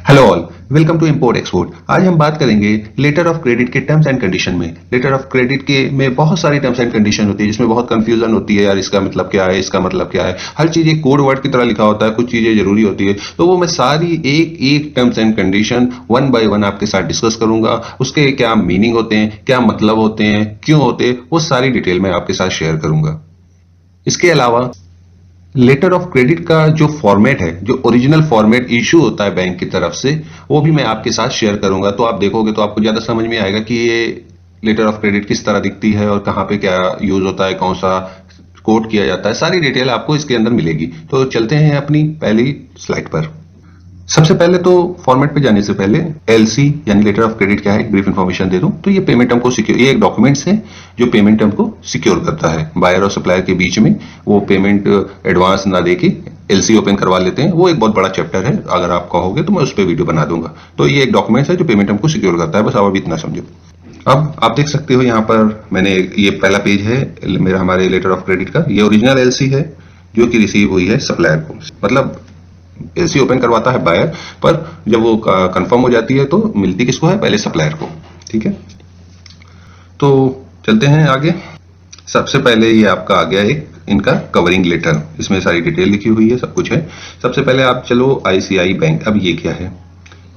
Hello all, welcome to import export. आज हम बात करेंगे लेटर ऑफ क्रेडिट के टर्म्स एंड कंडीशन में। लेटर ऑफ क्रेडिट के में बहुत सारी टर्म्स एंड कंडीशन होती है जिसमें बहुत कंफ्यूजन होती है, यार इसका मतलब क्या है, इसका मतलब क्या है। हर चीज एक कोड वर्ड की तरह लिखा होता है, कुछ चीजें जरूरी होती है। तो वो मैं सारी एक एक terms and condition one by one आपके साथ डिस्कस करूंगा। उसके क्या मीनिंग होते हैं, क्या मतलब होते हैं, क्यों होते हैं, वो सारी डिटेल में आपके साथ शेयर करूंगा। इसके अलावा लेटर ऑफ क्रेडिट का जो फॉर्मेट है, जो ओरिजिनल फॉर्मेट इशू होता है बैंक की तरफ से, वो भी मैं आपके साथ शेयर करूंगा। तो आप देखोगे तो आपको ज्यादा समझ में आएगा कि ये लेटर ऑफ क्रेडिट किस तरह दिखती है और कहाँ पे क्या यूज होता है, कौन सा कोट किया जाता है। सारी डिटेल आपको इसके अंदर मिलेगी। तो चलते हैं अपनी पहली स्लाइड पर। सबसे पहले तो फॉर्मेट पे जाने से पहले एलसी यानी लेटर ऑफ क्रेडिट क्या है, एक ब्रीफ इन्फॉर्मेशन दे दूं तो ये पेमेंट टर्म को सिक्योर, ये एक डॉक्यूमेंट्स है जो पेमेंट टर्म को सिक्योर करता है। बायर और सप्लायर के बीच में वो पेमेंट एडवांस ना देके एलसी ओपन करवा लेते हैं। वो एक बहुत बड़ा चैप्टर है, अगर आप कहोगे तो मैं उस पर वीडियो बना दूंगा। तो ये एक डॉक्यूमेंट्स है जो पेमेंट टर्म को सिक्योर करता है, बस आप अभी इतना समझो। अब आप देख सकते हो यहाँ पर मैंने, ये पहला पेज है मेरा हमारे लेटर ऑफ क्रेडिट का। ये ओरिजिनल एलसी है जो कि रिसीव हुई है सप्लायर को, मतलब एलसी ओपन करवाता है बायर, पर जब वो कंफर्म हो जाती है तो मिलती किसको है, पहले सप्लायर को। ठीक है, तो चलते हैं आगे। सबसे पहले ये आपका आ गया एक इनका कवरिंग लेटर, इसमें सारी डिटेल लिखी हुई है, सब कुछ है। सबसे पहले आप चलो आईसीआई बैंक। अब ये क्या है,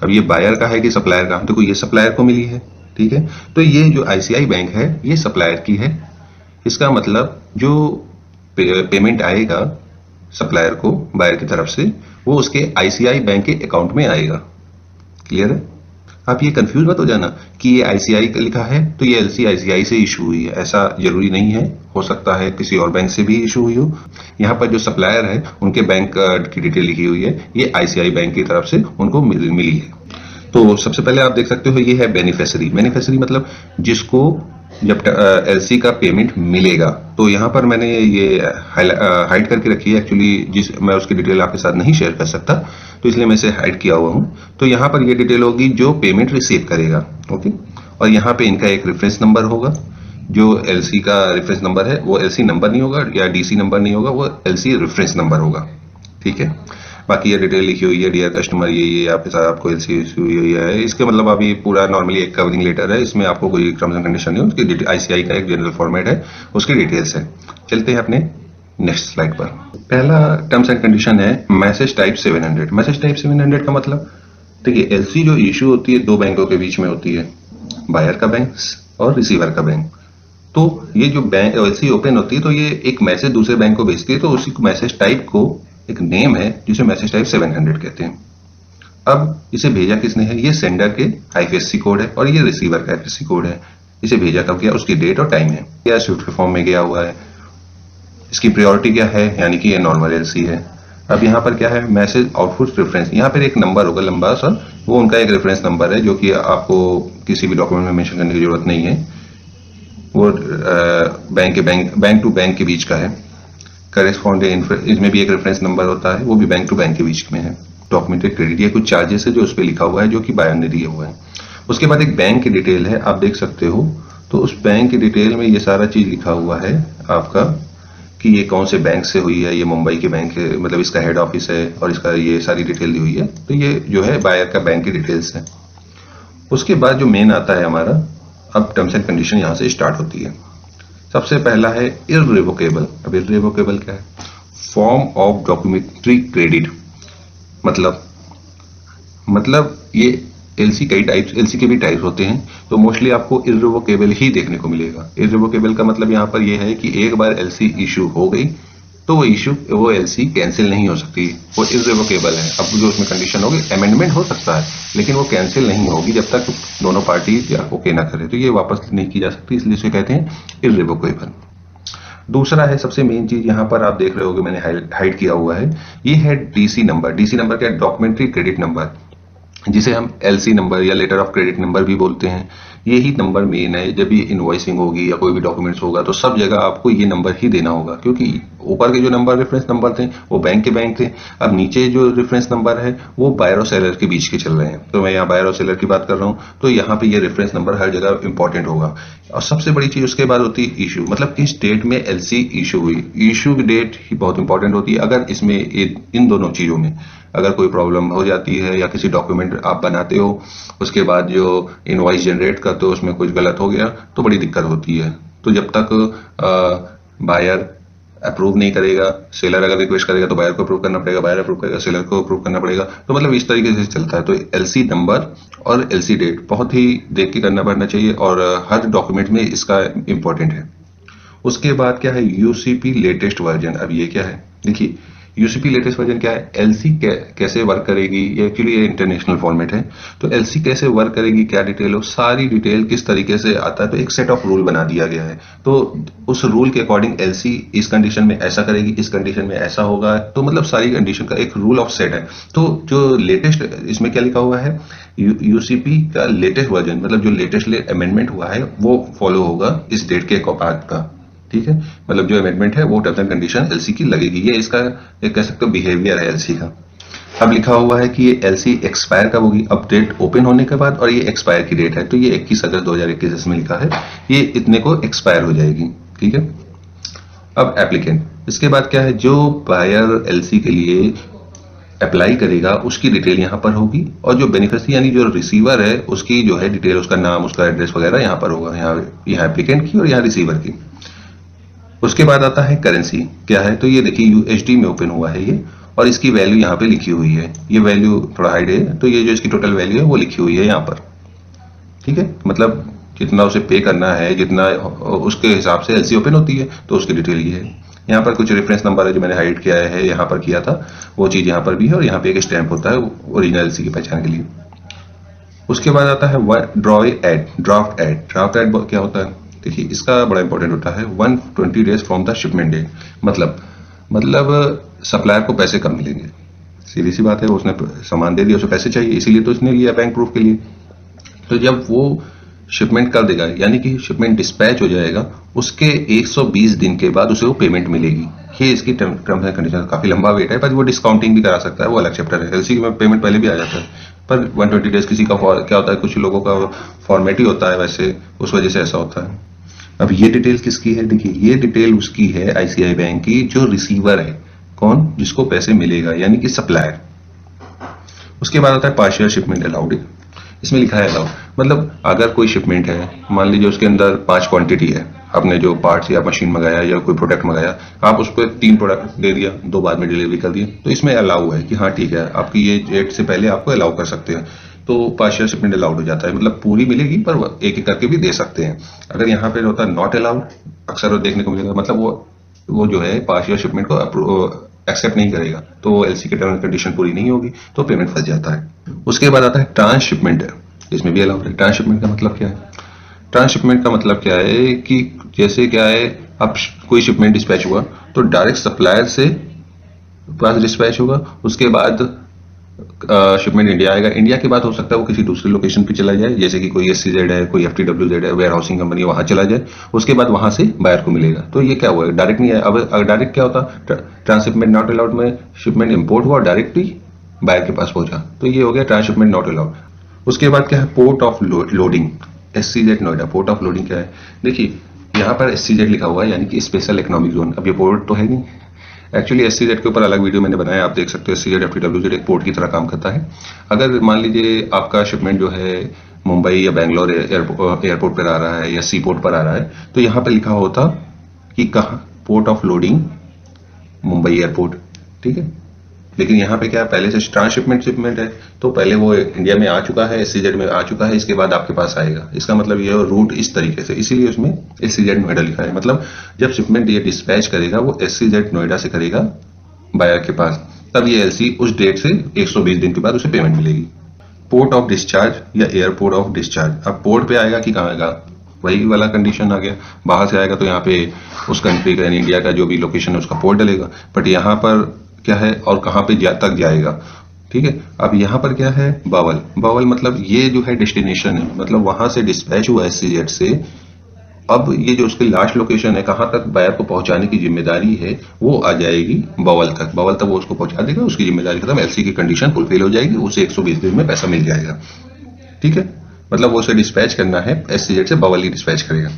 अब ये बायर का है कि सप्लायर का? देखो ये सप्लायर को मिली है। ठीक है, तो ये जो आईसीआई बैंक है ये सप्लायर की है। इसका मतलब जो पेमेंट आएगा सप्लायर को बायर की तरफ से, वो उसके आईसीआई बैंक के अकाउंट में आएगा। क्लियर है? आप ये कंफ्यूज मत हो जाना कि ये आईसीआई का लिखा है तो ये एलसी आईसीआई से इशू हुई है, ऐसा जरूरी नहीं है। हो सकता है किसी और बैंक से भी इशू हुई हो। यहाँ पर जो सप्लायर है उनके बैंक की डिटेल लिखी हुई है, ये आईसीआई बैंक की तरफ से उनको मिली है। तो सबसे पहले आप देख सकते हो ये है बेनिफिशियरी। बेनिफिशियरी मतलब जिसको जब एलसी का पेमेंट मिलेगा। तो यहाँ पर मैंने ये हाइड करके रखी है एक्चुअली, जिस मैं उसकी डिटेल आपके साथ नहीं शेयर कर सकता, तो इसलिए मैं इसे हाइड किया हुआ हूँ। तो यहाँ पर ये डिटेल होगी जो पेमेंट रिसीव करेगा। ओके, और यहाँ पे इनका एक रेफरेंस नंबर होगा। जो एलसी का रेफरेंस नंबर है वो एलसी नंबर नहीं होगा या डीसी नंबर नहीं होगा, वो एलसी रेफरेंस नंबर होगा। ठीक है, बाकी ये डिटेल लिखी हुई है, डियर कस्टमर ये आपके साथ आपको एलसी इशू हुई है। इसके मतलब अभी पूरा नॉर्मली एक कवरिंग लेटर है, इसमें आपको कोई टर्म्स एंड कंडीशन नहीं है, उसकी आईसीआई का एक जनरल फॉर्मेट है, उसकी डिटेल्स है। चलते हैं अपने नेक्स्ट स्लाइड पर। पहला टर्म्स एंड कंडीशन है मैसेज टाइप 700। मैसेज टाइप 700 का मतलब, देखिए एलसी जो इशू होती है दो बैंकों के बीच में होती है, बायर का बैंक और रिसीवर का बैंक। तो ये जो बैंक एलसी ओपन होती है तो ये एक मैसेज दूसरे बैंक को भेजती है, तो उसी मैसेज टाइप को एक नेम है जिसे मैसेज टाइप 700 कहते हैं। अब इसे भेजा किसने है, ये सेंडर के आईएफएससी कोड है और ये रिसीवर का आईएफएससी कोड है। इसे भेजा कब गया, उसकी डेट और टाइम है, या स्विफ्ट के फॉर्म में गया हुआ है। इसकी प्रायोरिटी क्या है, यानी कि ये नॉर्मल एलसी है। अब यहाँ पर क्या है, मैसेज आउटपुट रेफरेंस, यहाँ पर एक नंबर होगा लंबा सा, वो उनका एक रेफरेंस नंबर है जो कि आपको किसी भी डॉक्यूमेंट में मेंशन करने की जरूरत नहीं है। वो बैंक टू बैंक के बीच का है। करेस्पॉन्डेंट, इसमें भी एक रेफरेंस नंबर होता है, वो भी बैंक टू बैंक के बीच में है। डॉक्यूमेंटेड क्रेडिट, ये कुछ चार्जेस है जो उस पर लिखा हुआ है, जो कि बायर ने दिए हुए हैं। उसके बाद एक बैंक की डिटेल है, आप देख सकते हो। तो उस बैंक की डिटेल में ये सारा चीज लिखा हुआ है आपका, कि ये कौन से बैंक से हुई है, ये मुंबई के बैंक है, मतलब इसका हेड ऑफिस है, और इसका ये सारी डिटेल दी हुई है। तो ये जो है बायर का बैंक की डिटेल्स है। उसके बाद जो मेन आता है हमारा, अब टर्म्स एंड कंडीशन यहाँ से स्टार्ट होती है। सबसे पहला है इररिवोकेबल। अब इररिवोकेबल क्या है, फॉर्म ऑफ डॉक्यूमेंट्री क्रेडिट। मतलब ये एलसी कई टाइप्स, एलसी के भी टाइप्स होते हैं, तो मोस्टली आपको इररिवोकेबल ही देखने को मिलेगा। इररिवोकेबल का मतलब यहाँ पर यह है कि एक बार एलसी इशू हो गई तो वो एलसी कैंसिल नहीं हो सकती, वो इररिवोकेबल है। अब जो उसमें कंडीशन होगी, अमेंडमेंट हो सकता है लेकिन वो कैंसिल नहीं होगी जब तक दोनों पार्टी ओके ना करे, तो ये वापस नहीं की जा सकती, इसलिए इसे कहते हैं इररिवोकेबल। दूसरा है, सबसे मेन चीज यहाँ पर आप देख रहे होगे मैंने हाइड किया हुआ है, ये है डीसी नंबर। डीसी नंबर क्या है, डॉक्यूमेंट्री क्रेडिट नंबर, जिसे हम एलसी नंबर या लेटर ऑफ क्रेडिट नंबर भी बोलते हैं। यही नंबर मेन है, जब भी इनवॉइसिंग होगी या कोई भी डॉक्यूमेंट्स होगा तो सब जगह आपको ये नंबर ही देना होगा, क्योंकि ऊपर के जो नंबर रेफरेंस नंबर थे वो बैंक थे, अब नीचे जो रेफरेंस नंबर है वो बायर और सेलर के बीच के चल रहे हैं। तो मैं यहाँ बायर और सेलर की बात कर रहा हूँ, तो यहाँ पे ये रेफरेंस नंबर हर जगह इंपॉर्टेंट होगा। और सबसे बड़ी चीज उसके बाद होती है इशू, मतलब किस डेट में एलसी इशू हुई। इशू की डेट ही बहुत इंपॉर्टेंट होती है। अगर इसमें इन दोनों चीजों में अगर कोई प्रॉब्लम हो जाती है या किसी डॉक्यूमेंट आप बनाते हो उसके बाद जो इनवॉइस जनरेट करते हो उसमें कुछ गलत हो गया तो बड़ी दिक्कत होती है। तो जब तक बायर अप्रूव नहीं करेगा, सेलर अगर रिक्वेस्ट करेगा तो बायर को अप्रूव करना पड़ेगा, बायर अप्रूव करेगा सेलर को अप्रूव करना पड़ेगा। तो मतलब इस तरीके से चलता है। तो एलसी नंबर और एलसी डेट बहुत ही देख के करना पड़ना चाहिए और हर डॉक्यूमेंट में इसका इंपॉर्टेंट है। उसके बाद क्या है यूसीपी लेटेस्ट वर्जन। अब ये क्या है, देखिए यूसीपी लेटेस्ट वर्जन क्या है, एलसी कैसे वर्क करेगी, ये एक्चुअली ये इंटरनेशनल फॉर्मेट है। तो एलसी कैसे वर्क करेगी, क्या डिटेल हो, सारी डिटेल किस तरीके से आता है, तो एक सेट ऑफ रूल बना दिया गया है। तो उस रूल के अकॉर्डिंग एलसी इस कंडीशन में ऐसा करेगी, इस कंडीशन में ऐसा होगा। तो मतलब सारी कंडीशन का एक रूल ऑफ सेट है। तो जो लेटेस्ट इसमें क्या लिखा हुआ है, यूसीपी का लेटेस्ट वर्जन मतलब जो लेटेस्ट अमेंडमेंट हुआ है वो फॉलो होगा इस डेट के बाद का। ठीक है, मतलब जो अमेंडमेंट है वो टर्म्स एंड कंडीशन एलसी की लगेगी। ये इसका एक कह सकते हो बिहेवियर है एलसी का। अब लिखा हुआ है कि ये एलसी एक्सपायर कब होगी, अपडेट ओपन होने के बाद, और ये एक्सपायर की डेट है। तो ये 21 अगस्त 2021 इसमें लिखा है, ये इतने को एक्सपायर हो जाएगी। ठीक है, अब एप्लीकेंट, इसके बाद क्या है, जो बायर एलसी के लिए अप्लाई करेगा उसकी डिटेल यहाँ पर होगी, और जो बेनिफिशियरी यानी जो रिसीवर है उसकी जो है डिटेल, उसका नाम, उसका एड्रेस वगैरह यहाँ पर होगा, यहाँ एप्लीकेंट की और यहाँ रिसीवर की। उसके बाद आता है करेंसी क्या है, तो ये देखिए यूएसडी में ओपन हुआ है ये, और इसकी वैल्यू यहाँ पे लिखी हुई है। ये वैल्यू थोड़ा हाइड है, तो ये जो इसकी टोटल वैल्यू है वो लिखी हुई है यहाँ पर। ठीक है, मतलब जितना उसे पे करना है, जितना उसके हिसाब से एलसी ओपन होती है, तो उसकी डिटेल ये है। यहाँ पर कुछ रेफरेंस नंबर है जो मैंने हाइड किया है, यहाँ पर किया था, वो चीज यहाँ पर भी है, और यहाँ पे एक स्टैंप होता है ओरिजिनल एलसी की पहचान के लिए। उसके बाद आता है ड्राफ्ट एड क्या होता है, देखिए इसका बड़ा इंपॉर्टेंट होता है 120 days from the shipment date. मतलब सप्लायर को पैसे कब मिलेंगे, सीधी सी बात है, उसने सामान दे दिया, उसे पैसे चाहिए, इसीलिए तो इसने लिया बैंक प्रूफ के लिए। तो जब वो शिपमेंट कर देगा, यानी कि शिपमेंट डिस्पैच हो जाएगा, उसके 120 दिन के बाद उसे वो पेमेंट मिलेगी। ये इसकी टर्म्स एंड कंडीशन, काफी लंबा वेट है, पर वो डिस्काउंटिंग भी करा सकता है, वो अलग चैप्टर है। एलसी में पेमेंट पहले भी आ जाता है, पर 120 डेज किसी का क्या होता है, कुछ लोगों का फॉर्मेट ही होता है वैसे, उस वजह से ऐसा होता है। अब ये डिटेल किसकी है, देखिए ये डिटेल उसकी है आईसीआई बैंक की, जो रिसीवर है, कौन, जिसको पैसे मिलेगा, यानी कि सप्लायर। उसके बाद आता है पार्शियल शिपमेंट अलाउड। इसमें लिखा है अलाउड, मतलब अगर कोई शिपमेंट है, मान लीजिए उसके अंदर 5 क्वांटिटी है, आपने जो पार्ट्स या मशीन मंगाया या कोई प्रोडक्ट मंगाया, आप उसको 3 प्रोडक्ट दे दिया, 2 बाद में डिलीवरी कर दिए, तो इसमें अलाउ है कि हाँ ठीक है, आपकी ये डेट से पहले आपको अलाउ कर सकते हैं। तो पार्शियल शिपमेंट अलाउड हो जाता है, मतलब पूरी मिलेगी पर एक एक करके भी दे सकते हैं। अगर यहाँ पे होता है नॉट अलाउड, अक्सर देखने को मिलेगा, मतलब वो जो है पार्शियल शिपमेंट को एक्सेप्ट नहीं करेगा, तो एलसी के टर्म कंडीशन पूरी नहीं होगी, तो पेमेंट फंस जाता है। उसके बाद आता है ट्रांसशिपमेंट है, इसमें भी अलाउड है। ट्रांसशिपमेंट का मतलब क्या है, ट्रांसशिपमेंट का मतलब क्या है कि जैसे क्या है, अब कोई शिपमेंट डिस्पैच हुआ तो डायरेक्ट सप्लायर से पास डिस्पैच होगा, उसके बाद शिपमेंट इंडिया आएगा, इंडिया के बाद हो सकता है वो किसी दूसरी लोकेशन पे चला जाए, जैसे कि कोई एससीजेड है, कोई एफटीडब्ल्यूजेड है, वेयर हाउसिंग कंपनी, वहां चला जाए, उसके बाद वहां से बायर को मिलेगा। तो ये क्या हुआ, डायरेक्ट नहीं है। अब डायरेक्ट क्या होता, ट्रांसशिपमेंट नॉट अलाउड में शिपमेंट इंपोर्ट हुआ, डायरेक्टली बायर के पास पहुंचा, तो ये हो गया ट्रांसशिपमेंट नॉट अलाउड। उसके बाद क्या है, port of loading, SCZ Noida. Port of loading क्या है, देखिए यहाँ पर एससीजेड लिखा हुआ है, यानी कि स्पेशल इकोनॉमिक जोन। अब ये पोर्ट तो है नहीं, एक्चुअली एससीजेड के ऊपर अलग वीडियो मैंने बनाया, आप देख सकते हो। एससीजेड एफटीडब्ल्यूजेड एक पोर्ट की तरह काम करता है। अगर मान लीजिए आपका शिपमेंट जो है मुंबई या बैंगलोर एयरपोर्ट पर आ रहा है या सी पोर्ट पर आ रहा है, तो यहाँ पे लिखा होता कि कहाँ, port of loading Mumbai airport. ठीक है, लेकिन यहाँ पे क्या पहले से ट्रांसशिपमेंट शिपमेंट है, तो पहले वो इंडिया में आ चुका है, एससीजेड में आ चुका है, इसके बाद आपके पास आएगा। इसका मतलब ये रूट इस तरीके से, इसीलिए उसमें एससीजेड नोएडा लिखा है। मतलब जब शिपमेंट ये डिस्पैच करेगा वो एससीजेड नोएडा से करेगा बायर के पास, तब ये एलसी उस डेट से 120 दिन के बाद उसे पेमेंट मिलेगी। पोर्ट ऑफ डिस्चार्ज या एयरपोर्ट ऑफ डिस्चार्ज, अब पोर्ट पे आएगा कि कहाँ आएगा, वही वाला कंडीशन आ गया। बाहर से आएगा तो यहाँ पे उस कंट्री का यानी इंडिया का जो भी लोकेशन है उसका पोर्ट डलेगा, बट यहाँ पर क्या है और कहाँ पे तक जाएगा। ठीक है, अब यहाँ पर क्या है, बावल मतलब ये जो है डेस्टिनेशन है, मतलब वहां से डिस्पैच हुआ एससीजेड से अब ये जो उसकी लास्ट लोकेशन है, कहाँ तक बायर को पहुंचाने की जिम्मेदारी है, वो आ जाएगी बवल तक। बवल तक वो उसको पहुंचा देगा, उसकी जिम्मेदारी खत्म, एलसी की कंडीशन फुलफिल हो जाएगी, उसे 120 दिन में पैसा मिल जाएगा। ठीक है, मतलब वो उसे डिस्पैच करना है, एससीजेड से बवल ही डिस्पैच करेगा।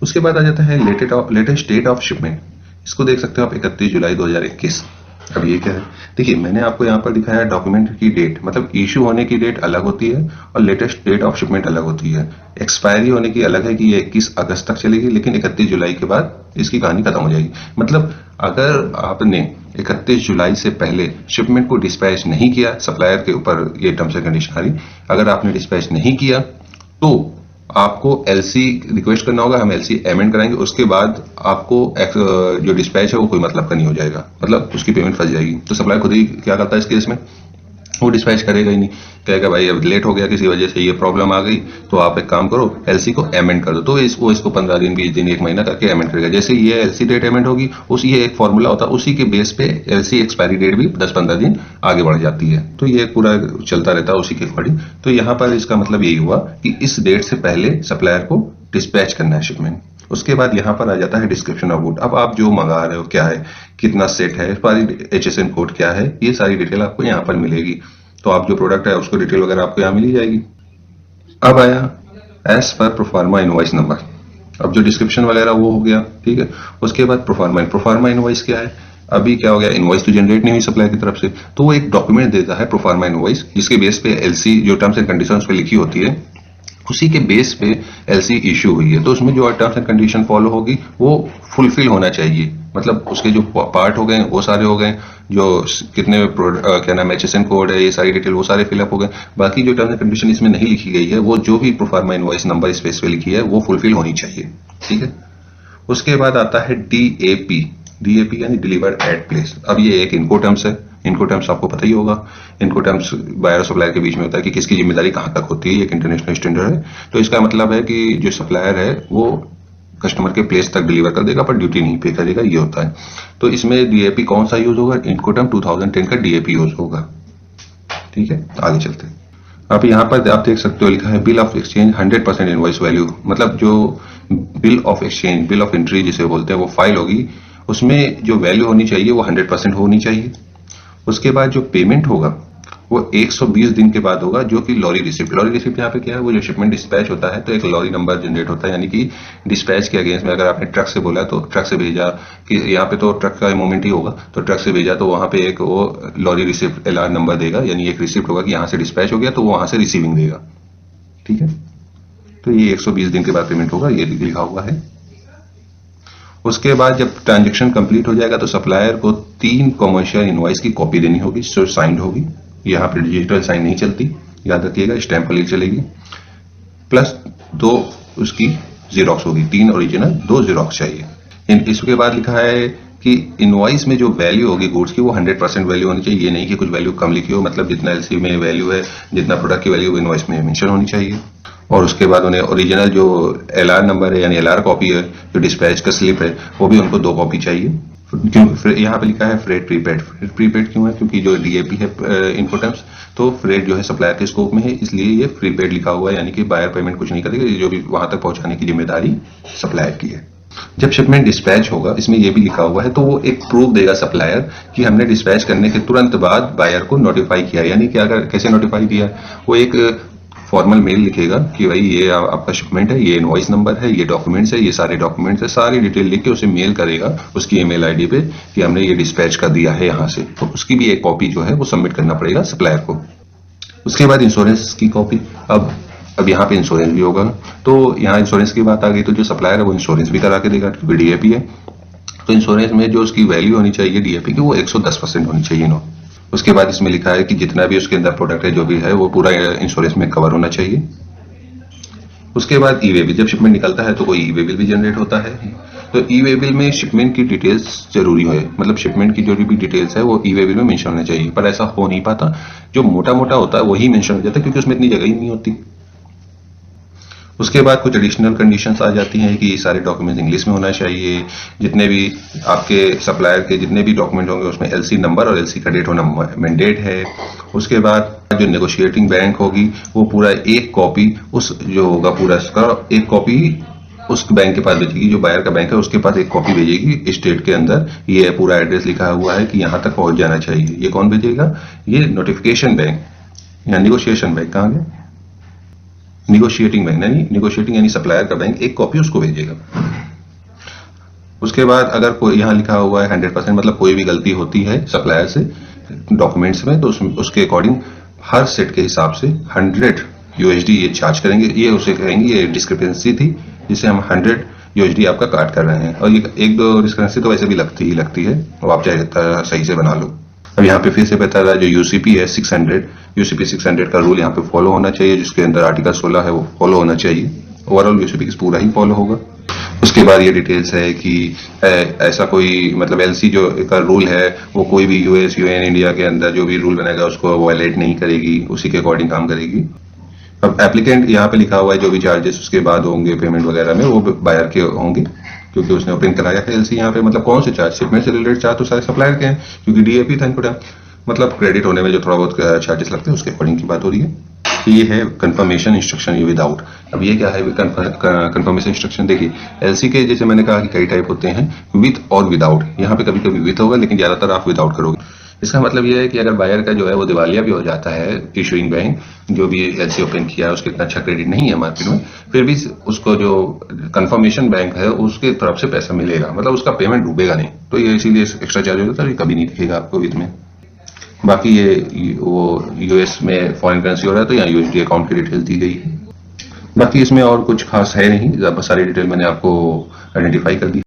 उसके बाद आ जाता है लेटेस्ट डेट ऑफ शिपमेंट। इसको देख सकते हो आप, 31 जुलाई 2021। अब ये क्या है, देखिए मैंने आपको यहाँ पर दिखाया डॉक्यूमेंट की डेट, मतलब इशू होने की डेट अलग होती है और लेटेस्ट डेट ऑफ शिपमेंट अलग होती है। एक्सपायरी होने की अलग है कि ये 21 अगस्त तक चलेगी, लेकिन 31 जुलाई के बाद इसकी कहानी खत्म हो जाएगी। मतलब अगर आपने 31 जुलाई से पहले शिपमेंट को डिस्पैच नहीं किया, सप्लायर के ऊपर ये टर्म्स एंड कंडीशन आ रही, अगर आपने डिस्पैच नहीं किया तो आपको एलसी रिक्वेस्ट करना होगा, हम एलसी अमेंड कराएंगे, उसके बाद आपको जो डिस्पैच है वो कोई मतलब का नहीं हो जाएगा, मतलब उसकी पेमेंट फंस जाएगी। तो सप्लायर खुद ही क्या करता है इस केस में, वो डिस्पैच करेगा ही नहीं, कहेगा भाई अब लेट हो गया, किसी वजह से ये प्रॉब्लम आ गई, तो आप एक काम करो एलसी को अमेंड कर दो। तो इसको 15 दिन 20 दिन 1 महीना करके अमेंड करेगा। जैसे ये एलसी डेट अमेंड होगी, उसी ये एक फॉर्मूला होता है, उसी के बेस पे एलसी एक्सपायरी डेट भी 10-15 दिन आगे बढ़ जाती है। तो ये पूरा चलता रहता है उसी के अकॉर्डिंग। तो यहाँ पर इसका मतलब यही हुआ कि इस डेट से पहले सप्लायर को डिस्पैच करना है शिपमेंट। उसके बाद यहाँ पर आ जाता है डिस्क्रिप्शन ऑफ गुड। अब आप जो मंगा रहे हो क्या है, कितना सेट है, सारी एचएसएन कोड क्या है, ये सारी डिटेल आपको यहाँ पर मिलेगी। तो आप जो प्रोडक्ट है उसको डिटेल वगैरह आपको यहाँ मिल जाएगी। अब आया as per proforma invoice number. अब जो डिस्क्रिप्शन वगैरह वो हो गया, ठीक है। उसके बाद प्रोफार्मा इनवॉइस क्या है, अभी क्या हो गया, इनवॉइस तो जनरेट नहीं हुई सप्लायर की तरफ से, तो वो एक डॉक्यूमेंट देता है प्रोफार्मा इनवॉइस, जिसके बेस पे एलसी जो टर्म्स एंड कंडीशंस पे लिखी होती है, उसी के बेस पे एलसी इश्यू हुई है। तो उसमें जो टर्म्स एंड कंडीशन फॉलो होगी वो फुलफिल होना चाहिए, मतलब उसके जो पार्ट हो गए वो सारे हो गए, जो कितने क्या नाम एचएसएन कोड है, ये सारी डिटेल वो सारे फिलअप हो गए। बाकी जो टर्म्स एंड कंडीशन इसमें नहीं लिखी गई है, वो जो भी प्रोफार्मा इनवॉइस नंबर इस बेस पे लिखी है वो फुलफिल होनी चाहिए। ठीक है। उसके बाद आता है डीएपी। डीएपी यानी डिलीवर्ड एट प्लेस। अब ये एक इनको टर्म्स है, इनको टर्म्स आपको पता ही होगा। इनको टर्म्स बायर और सप्लायर के बीच में होता है कि किसकी जिम्मेदारी कहाँ तक होती है, एक इंटरनेशनल स्टैंडर्ड है। तो इसका मतलब है कि जो सप्लायर है वो कस्टमर के प्लेस तक डिलीवर कर देगा पर ड्यूटी नहीं पे करेगा, ये होता है। तो इसमें डीएपी कौन सा यूज होगा, इनकोटर्म 2010 का डीएपी यूज होगा। ठीक है, आगे चलते हैं। अब यहाँ पर आप देख सकते हो लिखा है bill of exchange 100% invoice value, मतलब जो bill of exchange, bill of entry जिसे बोलते हैं, वो फाइल होगी, उसमें जो वैल्यू होनी चाहिए वो 100% होनी चाहिए। उसके बाद जो पेमेंट होगा वो 120 दिन के बाद होगा, जो कि लॉरी रिसिप्ट। लॉरी रिसिप्ट यहाँ पे क्या है, वो जो शिपमेंट डिस्पैच होता है तो एक लॉरी नंबर जनरेट होता है, यानी कि डिस्पैच के अगेंस्ट में अगर आपने ट्रक से बोला तो ट्रक से भेजा, कि यहाँ पे तो ट्रक का मूवमेंट ही होगा, तो ट्रक से भेजा तो वहां पे एक वो लॉरी रिसिप्ट एलआर नंबर देगा, यानी एक रिसिप्ट होगा कि यहाँ से डिस्पैच हो गया, तो वो वहां से रिसीविंग देगा। ठीक है, तो ये 120 दिन के बाद पेमेंट होगा, ये लिखा हुआ है। उसके बाद जब ट्रांजेक्शन कंप्लीट हो जाएगा तो सप्लायर को 3 कॉमर्शियल इनवॉइस की कॉपी देनी होगी जो साइंड होगी। यहाँ पे डिजिटल साइन नहीं चलती, याद रखिएगा, स्टैंप वाली चलेगी। प्लस 2 उसकी जीरोक्स होगी, 3 ओरिजिनल 2 जीरोक्स चाहिए। इसके बाद लिखा है कि इनवॉइस में जो वैल्यू होगी गुड्स की वो 100% वैल्यू होनी चाहिए। ये नहीं कि कुछ वैल्यू कम लिखी हो, मतलब जितना एलसी में वैल्यू है, जितना प्रोडक्ट की वैल्यू इनवॉइस में मेंशन होनी चाहिए। और उसके बाद उन्हें ओरिजिनल जो एलआर नंबर है यानी एलआर कॉपी है, जो डिस्पैच का स्लिप है, वो भी उनको 2 कॉपी चाहिए। क्यों यहाँ पे लिखा है फ्रेट प्रीपेड। प्रीपेड क्यों है, क्योंकि जो डीएपी है इनकोटर्म्स, तो फ्रेट जो है सप्लायर के स्कोप में है, इसलिए ये प्रीपेड लिखा हुआ है, यानी कि बायर पेमेंट कुछ नहीं करेगा, जो भी वहां तक पहुंचाने की जिम्मेदारी सप्लायर की है। जब शिपमेंट डिस्पैच होगा, इसमें यह भी लिखा हुआ है, तो वो एक प्रूफ देगा सप्लायर कि हमने डिस्पैच करने के तुरंत बाद बायर को नोटिफाई किया। यानी कि अगर कैसे नोटिफाई किया, वो एक फॉर्मल मेल लिखेगा कि भाई ये आपका शिपमेंट है, ये इनवॉइस नंबर है, ये डॉक्यूमेंट्स है, ये सारे डॉक्यूमेंट्स है, सारी डिटेल लिख के उसे मेल करेगा उसकी ईमेल आईडी पे कि हमने ये डिस्पैच कर दिया है यहाँ से। तो उसकी भी एक कॉपी जो है वो सबमिट करना पड़ेगा सप्लायर को। उसके बाद इंश्योरेंस की कॉपी। अब यहाँ पे इंश्योरेंस भी होगा, तो यहाँ इंश्योरेंस की बात आ गई, तो जो सप्लायर है वो इंश्योरेंस भी करा के देगा क्योंकि डीएपी है। तो इंश्योरेंस में जो उसकी वैल्यू होनी चाहिए डीएपी की, वो 110% होनी चाहिए नो। उसके बाद इसमें लिखा है कि जितना भी उसके अंदर प्रोडक्ट है जो भी है वो पूरा इंश्योरेंस में कवर होना चाहिए। उसके बाद ई वे बिल। जब शिपमेंट निकलता है तो कोई ई वे बिल भी जनरेट होता है। तो ई वे बिल में शिपमेंट की डिटेल्स जरूरी है, मतलब शिपमेंट की जो भी डिटेल्स है वो ई वे बिल में मेंशन होना चाहिए, पर ऐसा हो नहीं पाता। जो मोटा मोटा होता है वही मेंशन हो जाता है क्योंकि उसमें इतनी जगह ही नहीं होती। उसके बाद कुछ एडिशनल कंडीशंस आ जाती हैं कि सारे डॉक्यूमेंट्स इंग्लिश में होना चाहिए। जितने भी आपके सप्लायर के जितने भी डॉक्यूमेंट होंगे उसमें एलसी नंबर और एलसी का डेट होना मैंडेट है। उसके बाद जो नेगोशिएटिंग बैंक होगी वो पूरा एक कॉपी, उस जो होगा पूरा उसका एक कॉपी उस बैंक के पास भेजेगी, जो बायर का बैंक है उसके पास एक कॉपी भेजेगी स्टेट के अंदर, ये पूरा एड्रेस लिखा हुआ है कि यहाँ तक पहुंच जाना चाहिए। ये कौन भेजेगा? ये नोटिफिकेशन बैंक या निगोशिएशन बैंक। कहाँ गए? निगोशिएटिंग बैंक, नहीं निगोशिएटिंग यानी सप्लायर का बैंक, एक कॉपी उसको भेजेगा। उसके बाद अगर कोई यहाँ लिखा हुआ है 100%, मतलब कोई भी गलती होती है सप्लायर से डॉक्यूमेंट्स में, तो उसके अकॉर्डिंग हर सेट के हिसाब से 100 यूएसडी ये चार्ज करेंगे। ये उसे कहेंगे ये डिस्क्रिपेंसी थी जिसे हम 100 यूएसडी आपका काट कर रहे हैं। और ये एक दो डिस्क्रिपेंसी तो वैसे भी लगती है, और आप चाहे सही से बना लो। अब यहाँ पे फिर से बता रहा है जो यूसीपी है 600, यूसीपी 600 का रूल यहाँ पे फॉलो होना चाहिए, जिसके अंदर आर्टिकल 16 है वो फॉलो होना चाहिए। ओवरऑल यूसीपी पूरा ही फॉलो होगा। उसके बाद ये डिटेल्स है कि ऐसा कोई मतलब एलसी जो का रूल है वो कोई भी यूएस, यूएन, इंडिया के अंदर जो भी रूल बनाएगा उसको वायलेट नहीं करेगी, उसी के अकॉर्डिंग काम करेगी। अब एप्लीकेंट यहाँ पे लिखा हुआ है जो भी चार्जेस उसके बाद होंगे पेमेंट वगैरह में वो बायर के होंगे, क्योंकि उसने ओपन कराया है एलसी। यहाँ पे मतलब कौन से चार्ज? शिपमेंट से रिलेटेड चार्ज तो सारे सप्लायर के हैं, क्योंकि डीएपी था इनपुट, मतलब क्रेडिट होने में जो थोड़ा बहुत चार्जेस लगते हैं उसके अकॉर्डिंग की बात हो रही है। ये है कंफर्मेशन इंस्ट्रक्शन, ये विदाउट। अब ये क्या है कंफर्मेशन इंस्ट्रक्शन? देखिए एलसी के जैसे मैंने कहा कि कई टाइप होते हैं, विथ और विदाउट। यहाँ पे कभी कभी विथ होगा लेकिन ज्यादातर आप विदाउट करोगे। इसका मतलब ये है कि अगर बायर का जो है वो दिवालिया भी हो जाता है, इशूइंग बैंक जो भी एलसी ओपन किया है उसके इतना अच्छा क्रेडिट नहीं है मार्केट में, फिर भी उसको जो कंफर्मेशन बैंक है उसके तरफ से पैसा मिलेगा, मतलब उसका पेमेंट डूबेगा नहीं। तो ये इसीलिए एक्स्ट्रा चार्ज होता है, कभी नहीं दिखेगा आपको विद में। बाकी ये वो यूएस में फॉरेन करेंसी हो रहा है तो यहाँ यूएसडी अकाउंट की डिटेल दी गई है। बाकी इसमें और कुछ खास है नहीं, सारी डिटेल मैंने आपको आइडेंटिफाई कर दी।